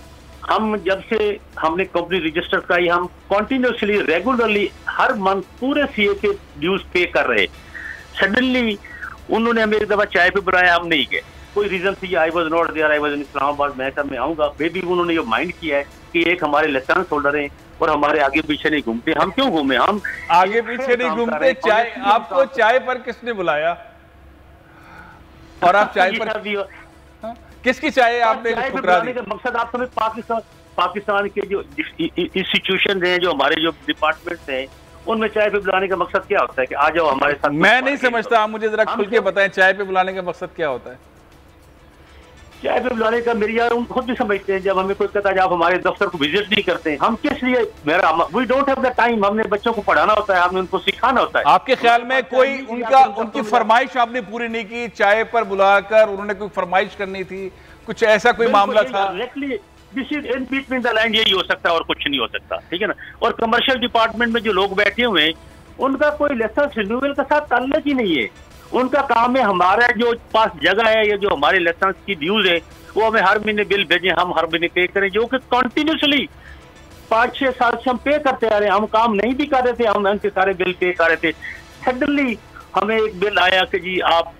F: हम जब से हमने कंपनी रजिस्टर कराई, हम कंटिन्यूसली रेगुलरली हर मंथ पूरे सीए के ड्यूज पे कर रहे। सडनली उन्होंने हमें एक दफा चाय पे बुलाया, हम नहीं गए, कोई रीजन थी, I was not there, I was in Islamabad, मैं कहा मैं आऊंगा। बेबी उन्होंने ये माइंड किया है कि एक हमारे लाइसेंस होल्डर हैं और हमारे आगे पीछे नहीं घूमते। हम क्यों घूमे? हम
B: आगे पीछे नहीं घूमते। चाय, आपको चाय पर किसने बुलाया? और आप चाय पर किसकी चाय आपने ठुकरा दी?
F: मकसद आप समझ, पाकिस्तान के जो इंस्टीट्यूशन हैं, जो हमारे जो डिपार्टमेंट्स हैं, उनमें चाय पे बुलाने का मकसद क्या होता है कि आ जाओ हमारे साथ?
B: मैं नहीं समझता, आप मुझे जरा खुल के बताएं, चाय पे बुलाने का मकसद क्या होता है?
F: चाय पे बुलाने का मेरी यार खुद भी समझते हैं। जब हमें कोई कहता है आप हमारे दफ्तर को विजिट नहीं करते, हम किस लिए? We don't have the time. हमने बच्चों को पढ़ाना होता है, हमने उनको सिखाना होता है।
B: आपके ख्याल में कोई उनकी फरमाइश आपने पूरी नहीं की? चाय पर बुलाकर उन्होंने कोई फरमाइश करनी थी, कुछ ऐसा कोई मामला था?
F: This is in between the line, यही हो सकता है और कुछ नहीं हो सकता, ठीक है ना। और कमर्शियल डिपार्टमेंट में जो लोग बैठे हुए हैं, उनका कोई लाइसेंस रिन्यूअल के साथ ताल्लुक ही नहीं है। उनका काम है हमारा जो पास जगह है, या जो हमारे लाइसेंस की ड्यूज है, वो हमें हर महीने बिल भेजें, हम हर महीने पे करें, जो कि कंटिन्यूसली 5-6 साल से हम पे करते आ रहे हैं। हम काम नहीं भी कर रहे थे, हम उनके सारे बिल पे कर रहे थे। सडनली हमें एक बिल आया कि जी आप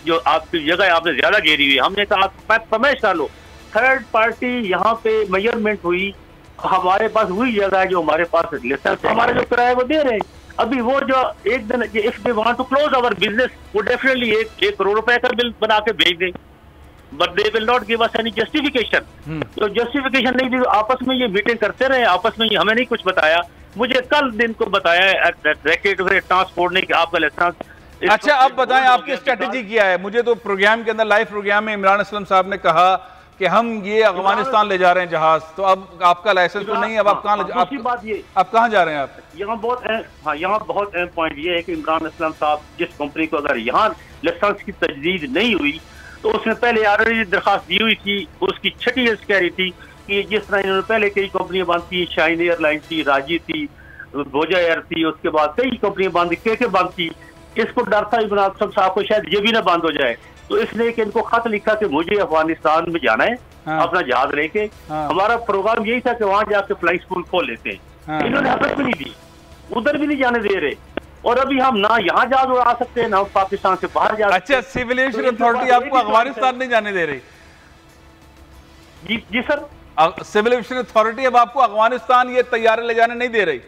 F: जो आपकी जगह आपने ज्यादा घेरी हुई, हमने कहा आप फरमाइश डालो। थर्ड पार्टी यहाँ पे मेजरमेंट हुई, हमारे पास वही जगह है जो हमारे पास लाइसेंस, हमारा जो किराया वो दे रहे हैं। अभी वो जो एक दिन if they want to close our business, वो डेफिनेटली 1 करोड़ रुपए का बिल बना के भेज दें, but they will not give us any justification. तो जस्टिफिकेशन नहीं दी, आपस में ये मीटिंग करते रहे, आपस में हमें नहीं कुछ बताया। मुझे कल दिन को बताया ट्रांसपोर्ट ने कि आपका लाइसेंस।
B: अच्छा, अब बताएं आपकी स्ट्रेटेजी क्या है? मुझे तो प्रोग्राम के अंदर, लाइव प्रोग्राम में इमरान असलम साहब ने कहा कि हम ये अफगानिस्तान ले जा रहे हैं जहाज, तो अब आपका लाइसेंस तो नहीं, अब आप कहाँ आप कहाँ जा रहे हैं? आप
F: यहाँ बहुत अहम पॉइंट ये है कि इमरान असलम साहब जिस कंपनी को अगर यहाँ लाइसेंस की तजदीद नहीं हुई, तो उसने पहले ऑलरेडी दरखास्त दी हुई थी। उसकी छठी कह रही थी कि जिस तरह इन्होंने पहले कई कंपनियां बंद की, शाइन एयरलाइन थी, राजी थी, भोजा एयर थी, उसके बाद कई कंपनियां बंद, के बंद की। इसको डर था इमरान असलम साहब को शायद ये भी ना बंद हो जाए, तो इसलिए कि इनको खत लिखा कि मुझे अफगानिस्तान में जाना है, अपना जहाज लेके। हमारा प्रोग्राम यही था कि वहां जाके फ्लाई स्कूल खोल लेते हैं। इन्होंने हरकत भी नहीं दी, उधर भी नहीं जाने दे रहे, और अभी हम ना यहाँ जहाज उड़ा सकते हैं ना पाकिस्तान से बाहर जा सकते।
B: अच्छा, सिविल एविएशन अथॉरिटी आपको अफगानिस्तान नहीं जाने दे रही?
F: जी सर,
B: सिविल एविएशन अथॉरिटी अब आपको अफगानिस्तान ये तैयारे ले जाने नहीं दे रही?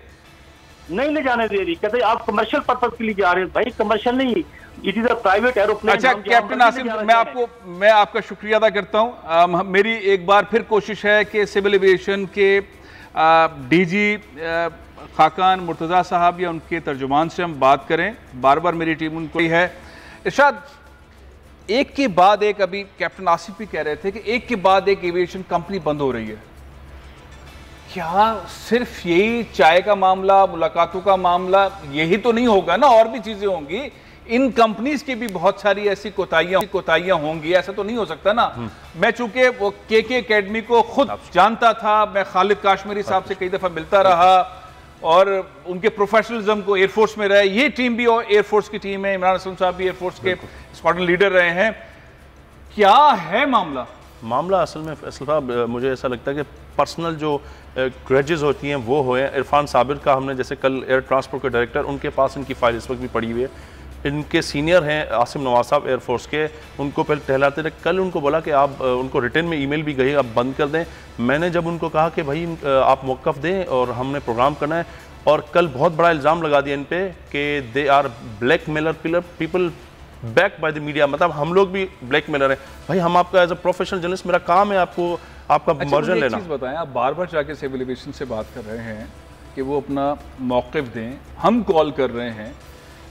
F: नहीं ले जाने दे रही, कहते आप कमर्शियल पर्पज के लिए जा रहे हैं। भाई कमर्शियल नहीं, it is a private aeroplane.
B: अच्छा कैप्टन आसिम, मैं आपका शुक्रिया अदा करता हूं। मेरी एक बार फिर कोशिश है कि सिविल एविएशन के डीजी खाकान मुर्तज़ा साहब या उनके तर्जुमान से हम बात करें। बार बार मेरी टीम उनको ही है। इरशाद, एक के बाद एक, अभी कैप्टन आसिफ भी कह रहे थे कि एक के बाद एक एविएशन कंपनी बंद हो रही है। क्या सिर्फ यही चाय का मामला, मुलाकातों का मामला यही तो नहीं होगा ना, और भी चीजें होंगी। इन कंपनीज की भी बहुत सारी ऐसी कोताहियां होंगी, ऐसा तो नहीं हो सकता ना। मैं चूंकि वो के एकेडमी को खुद जानता था, मैं खालिद काश्मीरी साहब से कई दफा मिलता रहा और उनके प्रोफेशनलिज्म को, एयरफोर्स में रहे, ये टीम भी एयरफोर्स की टीम है, इमरान असलम साहब भी एयरफोर्स के स्क्वाड्रन लीडर रहे हैं। क्या है मामला?
E: मामला असल में फैसल साहब मुझे ऐसा लगता है कि पर्सनल जो ग्रेजेस होती हैं वो हुए। इरफान साबिर का हमने जैसे कल एयर ट्रांसपोर्ट के डायरेक्टर, उनके पास इनकी फाइल इस वक्त भी पड़ी हुई है। इनके सीनियर हैं आसिम नवाज साहब एयरफोर्स के, उनको पहले टहलाते रहे। कल उनको बोला कि आप उनको रिटर्न में ईमेल भी गई, आप बंद कर दें। मैंने जब उनको कहा कि भाई आप मौक़िफ़ दें और हमने प्रोग्राम करना है, और कल बहुत बड़ा इल्ज़ाम लगा दिया इन पे कि they are blackmailer people back by the media, मतलब हम लोग भी ब्लैक मेलर हैं। भाई हम आपका एज अ प्रोफेशनल जर्नलिस्ट, मेरा काम है आपको आपका मर्जन लेना।
B: चीज़ बताएं, आप बार बार जाके सिविल एविएशन से बात कर रहे हैं कि वो अपना मौक़िफ़ दें, हम कॉल कर रहे हैं,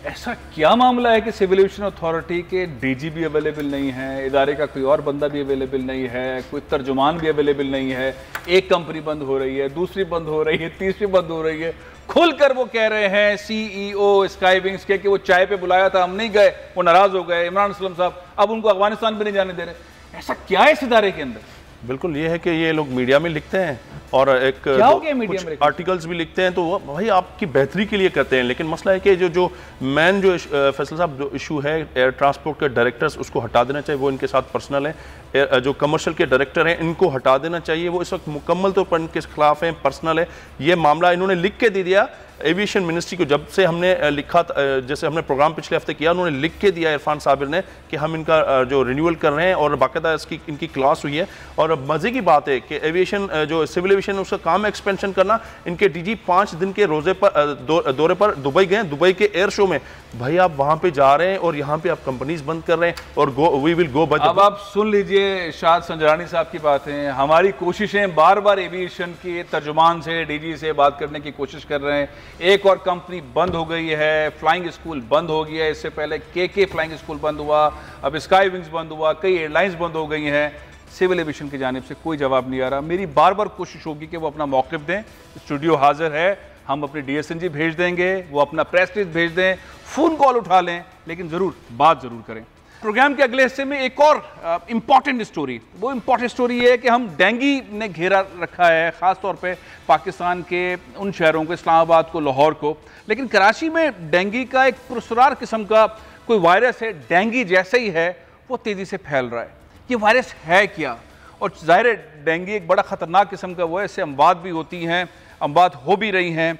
B: ऐसा क्या मामला है कि सिविल एविएशन अथॉरिटी के डीजी भी अवेलेबल नहीं है, इदारे का कोई और बंदा भी अवेलेबल नहीं है, कोई तर्जुमान भी अवेलेबल नहीं है, एक कंपनी बंद हो रही है, दूसरी बंद हो रही है, तीसरी बंद हो रही है, खुलकर वो कह रहे हैं सीईओ स्काई विंग्स के कि वो चाय पे बुलाया था, हम नहीं गए, वो नाराज हो गए, इमरान असलम साहब अब उनको अफगानिस्तान भी नहीं जाने दे रहे। ऐसा क्या है इस इदारे के अंदर?
E: बिल्कुल ये है कि ये लोग मीडिया में लिखते हैं और एक
B: क्या हो गया मीडिया में
E: आर्टिकल्स भी लिखते हैं, तो वो भाई आपकी बेहतरी के लिए करते हैं। लेकिन मसला है कि जो मैन जो फैसल साहब जो इशू है एयर ट्रांसपोर्ट के डायरेक्टर्स, उसको हटा देना चाहिए। वो इनके साथ पर्सनल है। जो कमर्शियल के डायरेक्टर हैं इनको हटा देना चाहिए। वो इस वक्त मुकम्मल तौर पर इनके खिलाफ हैं, पर्सनल है। ये मामला इन्होंने लिख के दे दिया एविएशन मिनिस्ट्री को, जब से हमने लिखा जैसे हमने प्रोग्राम पिछले हफ्ते किया, उन्होंने लिख के दिया इरफान साबिर ने कि हम इनका जो रिन्यूअल कर रहे हैं और बाकायदा इसकी इनकी क्लास हुई है। और मज़े की बात है कि एविएशन जो सिविल एविएशन उसका काम है एक्सपेंशन करना। इनके डीजी 5 दिन के रोजे पर दौरे पर दुबई गए, दुबई के एयर शो में। भाई आप वहाँ पे जा रहे हैं और यहाँ पे आप कंपनीज बंद कर रहे हैं और वी विल गो। अब
B: आप सुन लीजिए शाद संजरानी साहब की बातें। हमारी कोशिशें बार बार एविएशन के तर्जुमान से, डीजी से बात करने की कोशिश कर रहे हैं। एक और कंपनी बंद हो गई है, फ्लाइंग स्कूल बंद हो गया है, इससे पहले के फ्लाइंग स्कूल बंद हुआ, अब स्काई विंग्स बंद हुआ, कई एयरलाइंस बंद हो गई हैं। सिविल एविएशन की जानिब से कोई जवाब नहीं आ रहा। मेरी बार बार कोशिश होगी कि वो अपना मौक़िफ़ दें। स्टूडियो हाजिर है, हम अपनी DSNG भेज देंगे, वो अपना प्रेस रिलीज भेज दें, फ़ोन कॉल उठा लें, लेकिन ज़रूर बात ज़रूर करें। प्रोग्राम के अगले हिस्से में एक और इम्पॉर्टेंट स्टोरी, वो इम्पॉर्टेंट स्टोरी है कि हम डेंगी ने घेरा रखा है, ख़ास तौर पे पाकिस्तान के उन शहरों को, इस्लामाबाद को, लाहौर को। लेकिन कराची में डेंगी का एक पुरस्कार किस्म का कोई वायरस है, डेंगी जैसे ही है, वो तेज़ी से फैल रहा है। ये वायरस है क्या? और ज़ाहिर है डेंगी एक बड़ा ख़तरनाक किस्म का वो है, इससे अमवात भी होती हैं, अमवात हो भी रही हैं।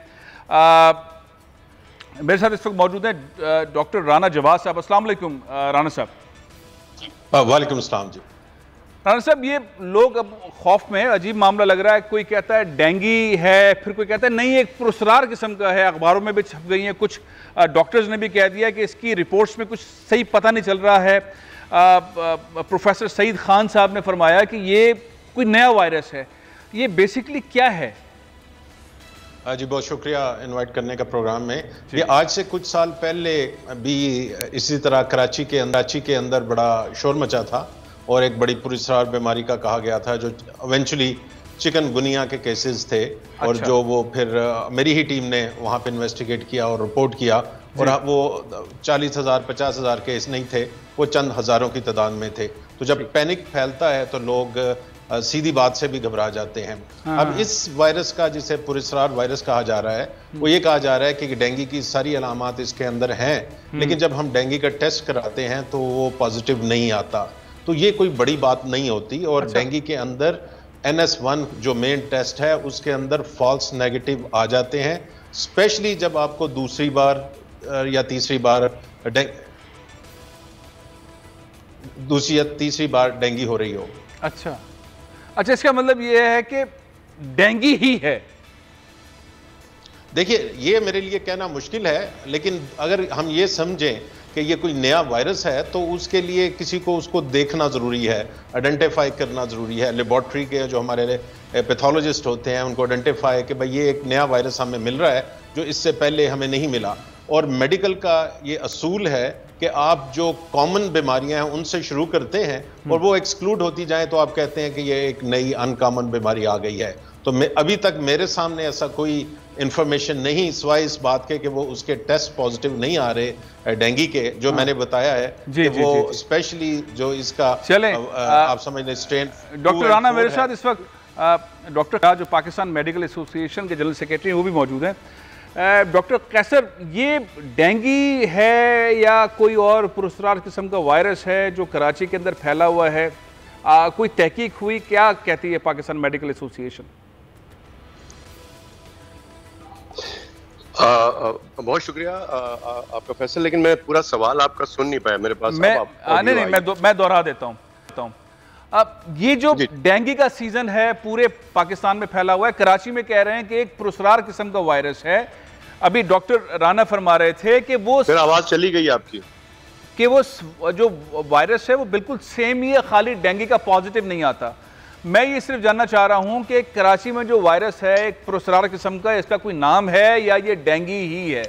B: मेरे साथ इस वक्त मौजूद हैं डॉक्टर राना जवाद साहब। अस्सलाम वालेकुम राना साहब।
G: वालेकुम अस्सलाम जी।
B: राना साहब, ये लोग अब खौफ में, अजीब मामला लग रहा है। कोई कहता है डेंगी है, फिर कोई कहता है नहीं एक पुरस्कार किस्म का है, अखबारों में भी छप गई हैं, कुछ डॉक्टर्स ने भी कह दिया कि इसकी रिपोर्ट्स में कुछ सही पता नहीं चल रहा है। प्रोफेसर सईद खान साहब ने फरमाया कि ये कोई नया वायरस है। ये बेसिकली क्या है?
G: जी बहुत शुक्रिया इनवाइट करने का प्रोग्राम में। ये आज से कुछ साल पहले भी इसी तरह कराची के अंदर बड़ा शोर मचा था और एक बड़ी पुरस्कार बीमारी का कहा गया था, जो इवेंचुअली चिकनगुनिया के केसेस थे। और जो वो फिर मेरी ही टीम ने वहाँ पे इन्वेस्टिगेट किया और रिपोर्ट किया, और वो 40,000 50,000 केस नहीं थे, वो चंद हज़ारों की तादाद में थे। तो जब पैनिक फैलता है तो लोग सीधी बात से भी घबरा जाते हैं। अब इस वायरस का, जिसे पुरस्कार वायरस कहा जा रहा है, वो ये कहा जा रहा है कि डेंगू की सारी अलामात इसके अंदर हैं, लेकिन जब हम डेंगू का टेस्ट कराते हैं तो वो पॉजिटिव नहीं आता। तो ये कोई बड़ी बात नहीं होती। और डेंगू के अंदर NS1 जो मेन टेस्ट है उसके अंदर फॉल्स नेगेटिव आ जाते हैं, स्पेशली जब आपको दूसरी बार या तीसरी बार दूसरी या तीसरी बार डेंगू हो रही हो।
B: अच्छा, इसका मतलब ये है कि डेंगू ही है।
G: देखिए, ये मेरे लिए कहना मुश्किल है, लेकिन अगर हम ये समझें कि ये कोई नया वायरस है तो उसके लिए किसी को उसको देखना ज़रूरी है, आइडेंटिफाई करना ज़रूरी है। लेबॉर्ट्री के जो हमारे पैथोलॉजिस्ट होते हैं उनको आइडेंटिफाई कि भाई ये एक नया वायरस हमें मिल रहा है जो इससे पहले हमें नहीं मिला। और मेडिकल का ये असूल है कि आप जो कॉमन बीमारियां हैं उनसे शुरू करते हैं और वो एक्सक्लूड होती जाएं तो आप कहते हैं कि ये एक नई अनकॉमन बीमारी आ गई है। तो अभी तक मेरे सामने ऐसा कोई इंफॉर्मेशन नहीं, सिवाय इस बात के कि वो उसके टेस्ट पॉजिटिव नहीं आ रहे डेंगू के, जो मैंने बताया है कि वो स्पेशली जो इसका आप समझ लें स्ट्रेन।
B: डॉक्टर राना मेरे साथ इस वक्त डॉक्टर जो पाकिस्तान मेडिकल एसोसिएशन के जनरल सेक्रेटरी वो भी मौजूद हैं। डॉक्टर कैसर, ये डेंगू है या कोई और पुरस्कार किस्म का वायरस है जो कराची के अंदर फैला हुआ है? कोई तहकीक हुई? क्या कहती है पाकिस्तान मेडिकल एसोसिएशन?
H: बहुत शुक्रिया आपका फैसल, लेकिन मैं पूरा सवाल आपका सुन नहीं पाया, मेरे पास
B: मैं दोहरा देता हूं। अब ये जो डेंगू का सीजन है पूरे पाकिस्तान में फैला हुआ है, कराची में कह रहे हैं कि एक पुरस्कार किस्म का वायरस है। अभी डॉक्टर राना फरमा रहे थे कि वो
H: फिर आवाज चली गई आपकी,
B: कि वो जो वायरस है वो बिल्कुल सेम ही है, खाली डेंगू का पॉजिटिव नहीं आता। मैं ये सिर्फ जानना चाह रहा हूं कि कराची में जो वायरस है एक पुरस्कार किस्म का, इसका कोई नाम है या ये डेंगू ही है?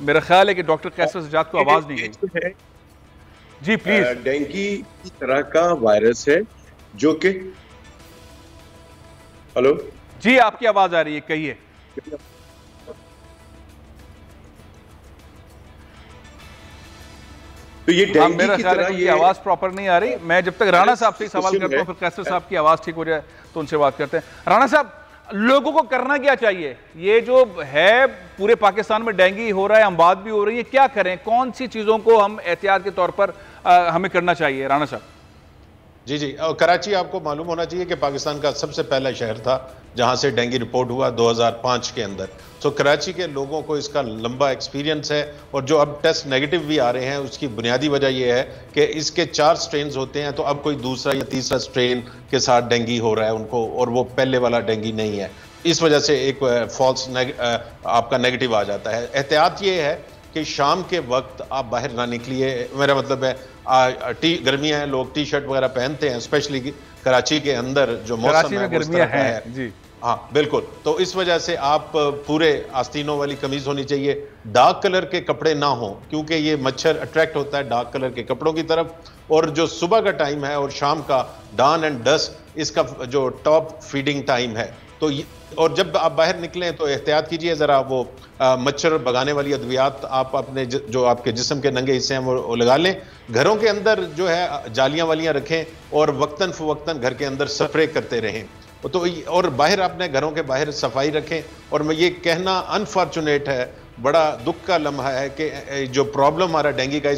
B: मेरा ख्याल है कि डॉक्टर कैसर सज्जाद को आवाज नहीं गई। जी प्लीज।
D: डेंगू की तरह का वायरस है जो कि, हेलो
B: जी आपकी आवाज आ रही है, कहिए।
D: तो ये डेंगू
B: मेरा
D: की
B: ख्याल है
D: तरह
B: कि आवाज प्रॉपर नहीं आ रही। मैं जब तक राणा साहब से सवाल करता हूं, फिर कैसर साहब की आवाज ठीक हो जाए तो उनसे बात करते हैं। राणा साहब, लोगों को करना क्या चाहिए? ये जो है पूरे पाकिस्तान में डेंगू हो रहा है, अमवात भी हो रही है, क्या करें? कौन सी चीजों को हम एहतियात के तौर पर हमें करना चाहिए? राणा साहब।
G: जी, और कराची आपको मालूम होना चाहिए कि पाकिस्तान का सबसे पहला शहर था जहां से डेंगू रिपोर्ट हुआ 2005 के अंदर। तो कराची के लोगों को इसका लंबा एक्सपीरियंस है, और जो अब टेस्ट नेगेटिव भी आ रहे हैं उसकी बुनियादी वजह यह है कि इसके 4 स्ट्रेन होते हैं, तो अब कोई दूसरा या तीसरा स्ट्रेन के साथ डेंगू हो रहा है उनको, और वो पहले वाला डेंगू नहीं है। इस वजह से एक फॉल्स आपका नेगेटिव आ जाता है। एहतियात ये है कि शाम के वक्त आप बाहर ना निकलिए। मेरा मतलब है गर्मियां हैं, लोग टी शर्ट वगैरह पहनते हैं, स्पेशली कराची के अंदर जो मौसम है गर्मियां है जी। हाँ बिल्कुल, तो इस वजह से आप पूरे आस्तीनों वाली कमीज होनी चाहिए, डार्क कलर के कपड़े ना हो, क्योंकि ये मच्छर अट्रैक्ट होता है डार्क कलर के कपड़ों की तरफ। और जो सुबह का टाइम है और शाम का डान एंड डस्क, इसका जो टॉप फीडिंग टाइम है। तो और जब आप बाहर निकलें तो एहतियात कीजिए ज़रा, वो मच्छर भगाने वाली अद्वियात आप अपने जो आपके जिस्म के नंगे हिस्से हैं वो लगा लें। घरों के अंदर जो है जालियां वालियां रखें, और वक्तन फवक्तन घर के अंदर स्प्रे करते रहें। तो और बाहर अपने घरों के बाहर सफाई रखें। और मैं ये कहना अनफॉर्चुनेट है, बड़ा दुख का लम्हा है कि जो प्रॉब्लम हमारा डेंगू का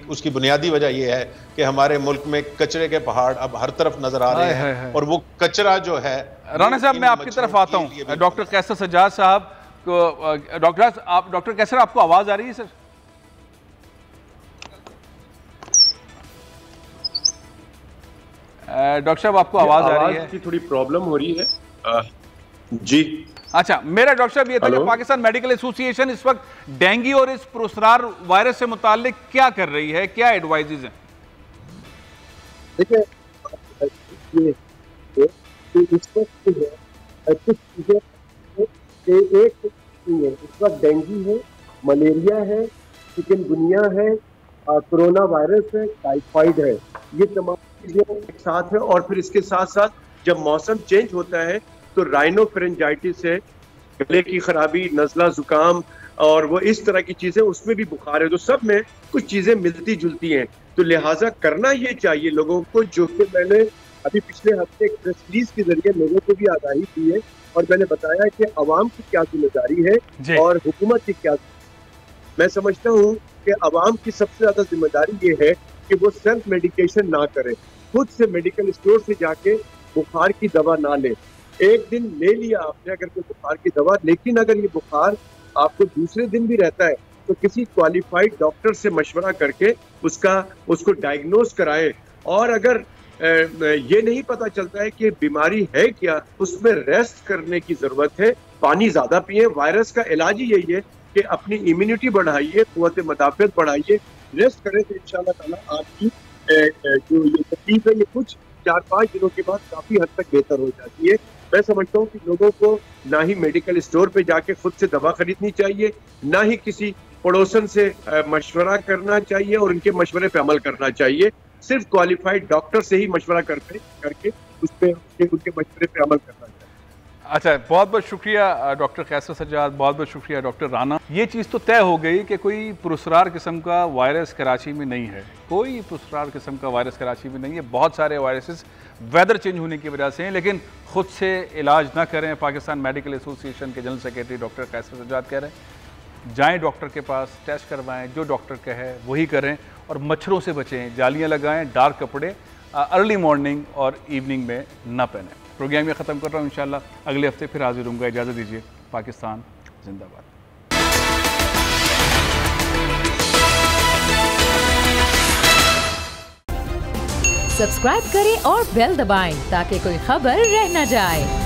G: उसकी बुनियादी वजह यह है कि हमारे मुल्क में कचरे के पहाड़ अब हर तरफ नजर आ रहे हैं, और वो कचरा जो है।
B: राणा साहब, मैं आपकी तरफ आता हूं। डॉक्टर कैसर सज्जाद साहब को, डॉक्टर कैसर, आपको आवाज आ रही है सर? डॉक्टर साहब, आपको आवाज आ रही है?
D: की थोड़ी प्रॉब्लम हो रही है जी।
B: अच्छा, मेरा डॉक्टर साहब ये था कि पाकिस्तान मेडिकल एसोसिएशन इस वक्त डेंगू और इस पुरस्कार वायरस से मुताल्लिक क्या कर रही है, क्या एडवाइजेज हैं?
D: देखिए, इस वक्त डेंगू है, मलेरिया है, चिकनगुनिया है, कोरोना वायरस है, टाइफाइड है, ये तमाम चीजें एक साथ है। और फिर इसके साथ साथ जब मौसम चेंज होता है तो राइनोफेरेंजाइटिस है, गले की खराबी, नजला जुकाम, और वो इस तरह की चीजें, उसमें भी बुखार है। तो सब में कुछ चीजें मिलती जुलती हैं। तो लिहाजा करना ये चाहिए लोगों को, जो कि मैंने अभी पिछले हफ्ते एक प्रेस रिलीज के जरिए लोगों को भी आगाही दी है, और मैंने बताया कि अवाम की क्या जिम्मेदारी है और हुकूमत की क्या। मैं समझता हूँ कि अवाम की सबसे ज्यादा जिम्मेदारी ये है कि वो सेल्फ मेडिकेशन ना करे, खुद से मेडिकल स्टोर से जाके बुखार की दवा ना ले। एक दिन ले लिया आपने अगर कोई बुखार की दवा, लेकिन अगर ये बुखार आपको दूसरे दिन भी रहता है तो किसी क्वालिफाइड डॉक्टर से मशवरा करके उसको डायग्नोज कराए। और अगर ये नहीं पता चलता है कि बीमारी है क्या, उसमें रेस्ट करने की जरूरत है, पानी ज्यादा पिए। वायरस का इलाज ही यही है कि अपनी इम्यूनिटी बढ़ाइए, कुव्वत मुदाफियत बढ़ाइए, रेस्ट करें तो इंशाल्लाह ताला आपकी जो ये तकलीफ है ये कुछ 4-5 दिनों के बाद काफी हद तक बेहतर हो जाती है। मैं समझता हूँ कि लोगों को ना ही मेडिकल स्टोर पे जाके खुद से दवा खरीदनी चाहिए, ना ही किसी पड़ोसन से मशवरा करना चाहिए और उनके मशवरे पे अमल करना चाहिए। सिर्फ क्वालिफाइड डॉक्टर से ही मशवरा करके उस पे उनके मशवरे पे अमल करना चाहिए।
B: अच्छा, बहुत बहुत शुक्रिया डॉक्टर कैसर सज्जाद, बहुत बहुत शुक्रिया डॉक्टर राना। ये चीज़ तो तय हो गई कि कोई पुरस्कार किस्म का वायरस कराची में नहीं है, कोई पुरस्कार किस्म का वायरस कराची में नहीं है। बहुत सारे वायरसेस वेदर चेंज होने की वजह से हैं, लेकिन खुद से इलाज ना करें। पाकिस्तान मेडिकल एसोसिएशन के जनरल सेक्रेटरी डॉक्टर कैसर सज्जाद कह रहे हैं जाएं डॉक्टर के पास, टेस्ट करवाएं, जो डॉक्टर कहे वही करें और मच्छरों से बचें, जालियां लगाएं, डार्क कपड़े अर्ली मॉर्निंग और इवनिंग में ना पहनें। प्रोग्राम में ख़त्म कर रहा हूँ, इंशाल्लाह अगले हफ्ते फिर हाजिर होऊंगा। इजाज़त दीजिए। पाकिस्तान जिंदाबाद।
A: सब्सक्राइब करें और बेल दबाएं ताकि कोई खबर रह न जाए।